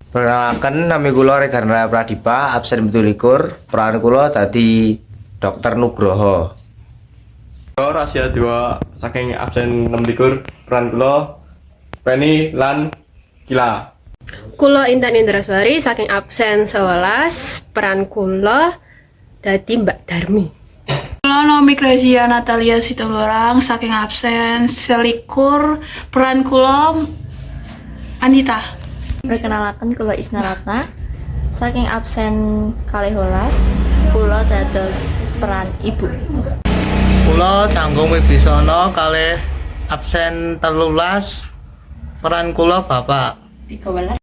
Perkenalkan nami kula Regana Pradipa, absen 17. Peran kula dadi Dokter Nugroho. Rahasia 2 saking absen 16 peran kula Penny lan Kila. Kula Intan Indraswari saking absen 11, peran kula dadi Mbak Darmi. Kula Nomi Gracia Natalia Sitomorang saking absen selikur, peran kula Anita. Perkenalkan kula Isna Ratna saking absen kalih 12 kula dados peran ibu. Kula Canggung Wibisono kalih absen 13, peran kula bapak. 13.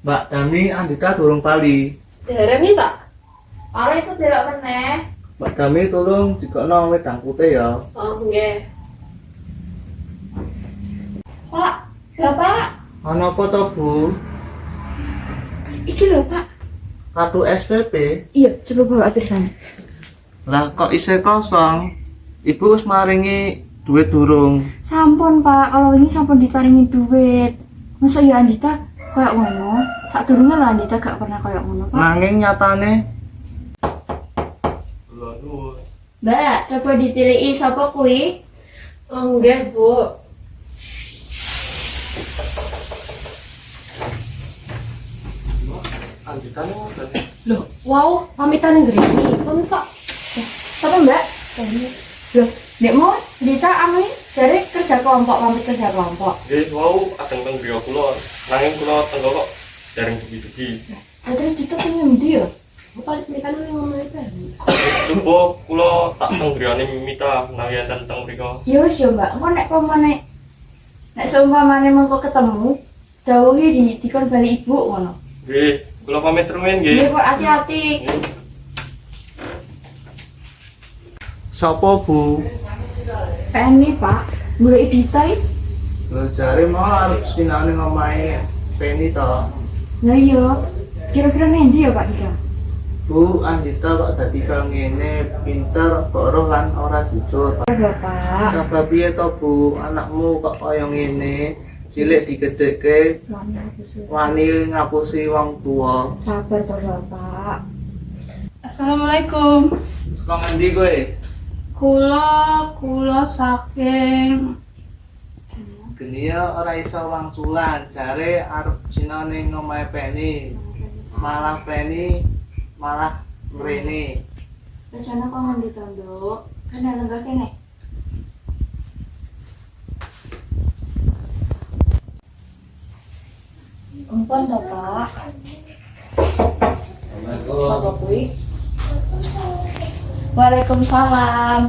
Mbak Dami Andika durung bali. Dereng iki, Pak. Ora iso delok meneh. Mbak Dami tolong jikono wedang putih ya. Oh, nggih. Pak, Bapak, Ana apa to, Bu? iki lho, Pak. Kartu SPP. Iya, coba bawa pisan. Lah kok isih kosong? Ibu wis maringi duit durung. Sampun, Pak. Kalau ini sampun diparingi duit. Masa ya Andita kayak ngono? Sadurunge lah Andita gak pernah kayak ngono, Pak. Nanging nyatane Mbak, coba ditiliki sapa kuwi? Oh, nggih, Bu. Andika ngoten. Loh, wow, pamitan ngrene. Pun kok. Sapa, Mbak? Loh, nek mau Andita anu jare kerja kelompok, pamit kerja kelompok. Nggih, wau ajeng teng griya kula. Nanging kula tenggo kok dereng dugi-dugi. Lah terus ditekan ngendi ya? Bukan pamitan ning ngomong iki. Coba kula tak teng griyane Mimita menawi enten teng mriko. Ya wis ya, Mbak. Engko nek pamane nek seumpamane mengko ketemu, dawuhi dikon bali ibu ngono. Nggih, kula pamit rumiyin nggih. Nggih, Pak, hati-hati. sapa, Bu? Pengen Pak, golek Dita iki. Lho jare mau arep sinane ngomahe Penny to. Lah iya. Kira-kira nendi ya, Pak Dika? Bu, Andita kok dadi kaya ngene, pinter, boroh lan ora jujur. Ya, Bapak. Sebab piye to, Bu? Anakmu kok kaya ngene, cilik digedhekke, wani ngapusi wong tuwa. Sabar to, Bapak. Assalamualaikum. Saka ngendi kowe? Kula saking Geni ya ora iso wangsulan, jare arep sinane ngomahe Penny. Malah Penny malah mrene. Rencana kok ngendi to, Nduk? Kan lenggah kene. Ampun to, Pak. Sapa kuwi? Waalaikumsalam.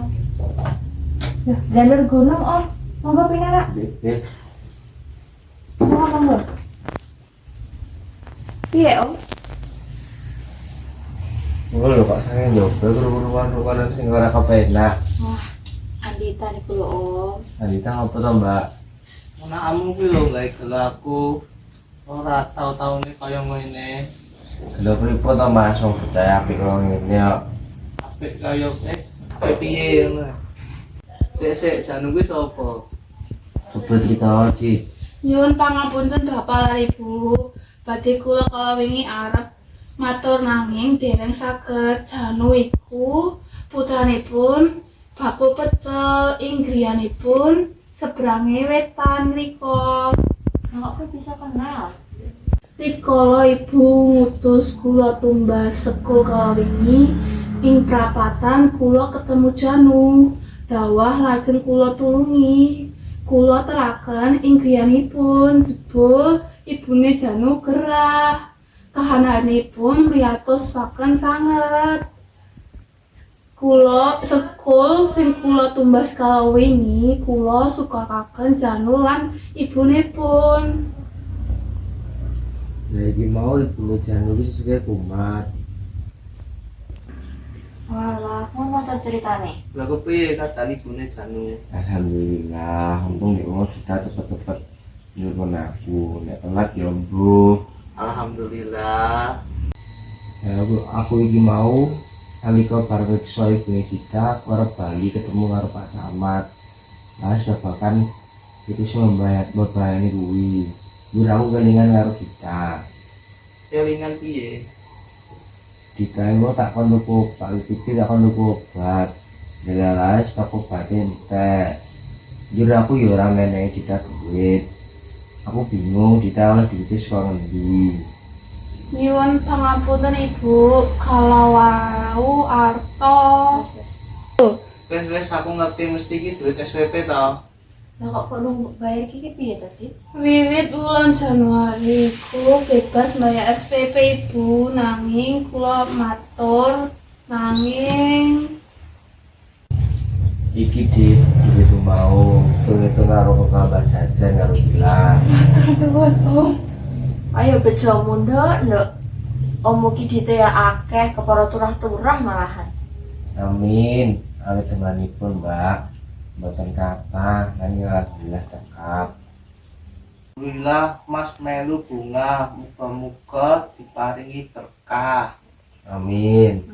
Lah, jalur gunung, Om. Monggo pinara. Nggih. Monggo. Piye, Om? Ngono lho kok sange nyoba ruwan-ruwanan sing ora kepenak. Wah, Andita niku lho, Om. Andita ngopo to, Mbak? Anakmu kuwi lho gawe gelaku. Ora tau-taune kaya ngene. Lho pripun to, Mas? Wong percaya apik kok ngene kok. Apik kaya apik piye ngono. Sik janu kuwi sapa? Coba cerita iki. nyuwun pangapunten Bapak lan Ibu. Badhe kula kala wingi arep matur nanging dereng saged. Janu iku putranipun baku pecel ing griyanipun sebrange wetan mriku. Kok bisa kenal? Rikala ibu ngutus kula tumbas sekul kala wingi ing prapatan kula ketemu Janu. Dawah lajeng kula tulungi. Kula teraken ing griyanipun jebul ibune Janu gerah. Kahananipun riyatosaken sanget. Kula sekul sing kula tumbas kala wingi kula sukakaken Janu lan ibunipun. Lah iki mau ibu Janu iki sesuk kumat. Walah, ngono ta ceritane? Lah kok piye kadang ibune Janu? Alhamdulillah, untung nek mau kita cepet-cepet nyuwun aku, nek telat ya mbuh. Alhamdulillah. Ya aku iki mau nalika bareng iso ibune kita aku arep bali ketemu karo Pak Camat. Lah bahkan itu sih membayani kuwi. Jujur aku kelingan karo kita. Kelingan piye? Dika itu tak kon tuku Pak Lutipi tak kon tuku obat. Jelas tak obatin teh. Jujur aku ya ora menehi kita duit. Aku bingung kita oleh duit saka ngendi. Nyuwun pangapunten Ibu, kalau wau arto Wes aku ngerti mesti iki duit SPP to. Lah kok perlu bayar iki piye tadi? wiwit bulan Januari ku bebas bayar SPP Ibu, nanging kula matur nanging Iki duit mau hitung karo kabar jajan karo gila. matur nuwun Om. Ayo bejo mundhak nduk. Om iki dite ya akeh kepara turah-turah malahan. Amin. Awit temanipun, Mbak. Mboten kathah, nanging alhamdulillah cekap. Alhamdulillah Mas melu bunga, muga-muga diparingi berkah. Amin.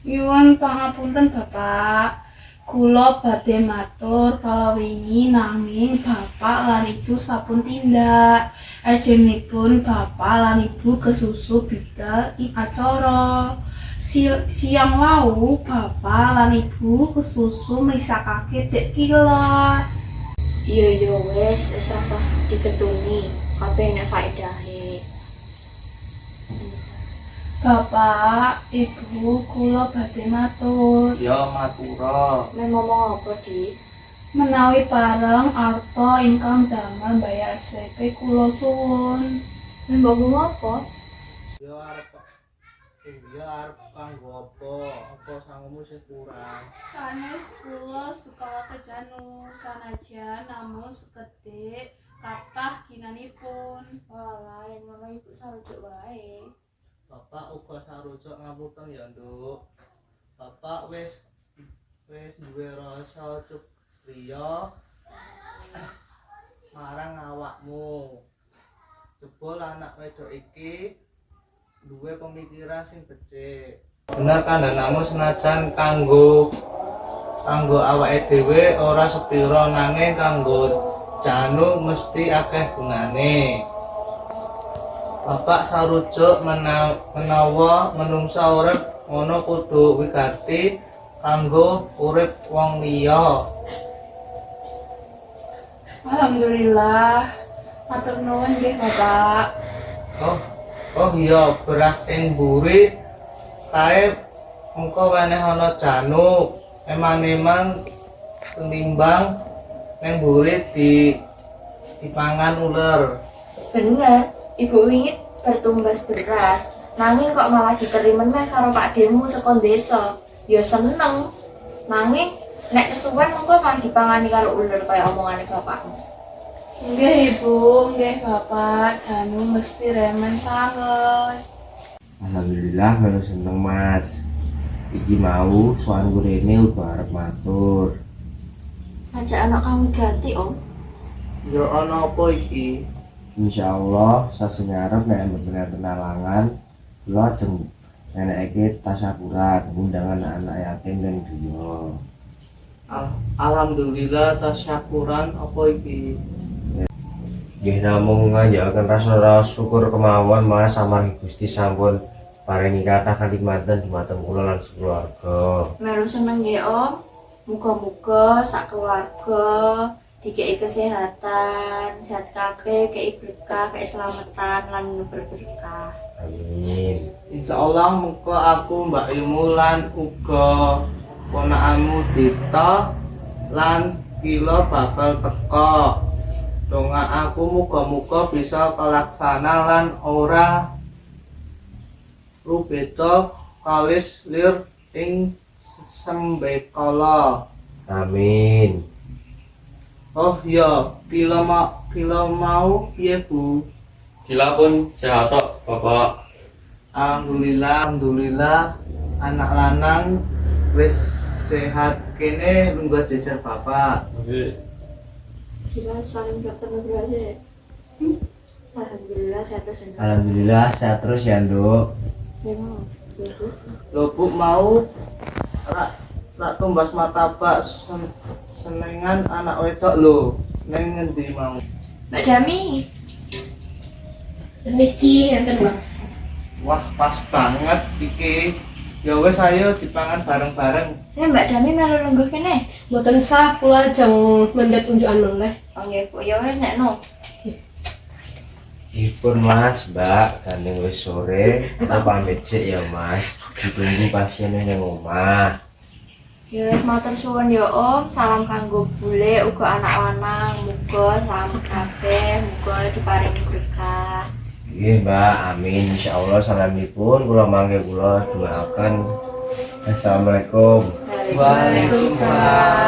Nyuwun pangapunten Bapak, kula badhe matur kala wingi nanging Bapak lan Ibu sampun tindak. Ajengipun Bapak lan Ibu kesusu bidal ing acara. Siang wau Bapak lan Ibu kesusu mrisakake dek kila. Iya wis rasa diketungi. Kabeh nek faedahe. Bapak, Ibu, kula badhe matur. Ya matura. Men ngomong apa, Dik? Menawi pareng arta ingkang damel bayar SPP kula suwun. Men ngomong apa? Ya arep kanggo apa? Apa sangumu sing kurang? Sanes kula Sukawati Janu sanajan namung sekedhik kathah ginanipun. Walah, yen ngono Ibu sarujuk wae. Bapak uga sarujuk ngapunten ya, Nduk. Bapak wis duwe rasa cupriya marang awakmu. Jebul anak wedok iki duwe pemikiran sing becik. Bener kandhanamu senajan kanggo awake dhewe ora sepira nanging kanggo Janu mesti akeh bungane. Bapak sarujuk menawa menungsa urip ngono kudu wigati kanggo urip wong liya. Alhamdulillah. Matur nuwun nggih Bapak. Oh iya, beras ing mburi kae engko weneh ana Janu. Eman-eman ketimbang ning mburi dipangan uler. Bener, Ibu wingi bertumbas beras. Nanging kok malah diterima meh karo Pak Demu saka desa. Ya seneng. Nanging nek kesuwen engko malah dipangani karo uler kaya omongane bapakmu. Nggih Ibu, nggih Bapak, Janu mesti remen sanget. Alhamdulillah melu seneng Mas. Iki mau sowan rene uga arep matur. Ajak anak kamu ganti, Om. Ya ana apa iki? Insyaallah sasi ngarep nek mboten halangan kula ajeng nenekake tasyakuran undangan anak yatim dan dunya. Alhamdulillah tasyakuran apa iki? Nggih namung ngajaken rasa syukur kemawon Mas amargi Gusti sampun paringi kathah kanikmatan dumateng kula lan sekeluarga. Melu seneng nggih, Om. Muga-muga sak keluarga dikei kesehatan, sehat kabeh, kei berkah, keselamatan lan berberkah. Amin. Insyaallah muga aku Mbak Ilmu lan uga ponakanmu Dita lan kila bakal teka. Donga aku muga-muga bisa kelaksana lan ora rubeta kalis lir ing sembekala. Amin. Oh iya, kila mau piye Bu? Gila pun sehat tok, Bapak. Alhamdulillah anak lanang wis sehat kene lunggah jejer Bapak. Nggih. Kita saling dokter aja. Alhamdulillah sehat terus. Alhamdulillah sehat terus ya, Nduk. Ya, Om. Lho Bu mau tak tumbas martabak senengan anak wedok lho. Neng ngendi mau? Mbak Dami, Niki enten Mbak. Wah, pas banget iki. Ya wes ayo dipangan bareng-bareng. Mbak Dami melu lungguh kene. Mboten sah kula jeng mendhet unjukan meneh. Oh nggih, Bu. Ya wis nek no. Ipun Mas, Mbak, gandeng wis sore, kita pamit sih ya Mas. Ditunggu pasiennya yang omah. Ya wis matur suwun ya Om. Salam kanggo bule uga anak lanang. Muga selamat kabeh, muga diparingi berkah. Iya Mbak, amin. Insya Allah salamipun. Kula mangke kula doakan. Assalamualaikum. Waalaikumsalam.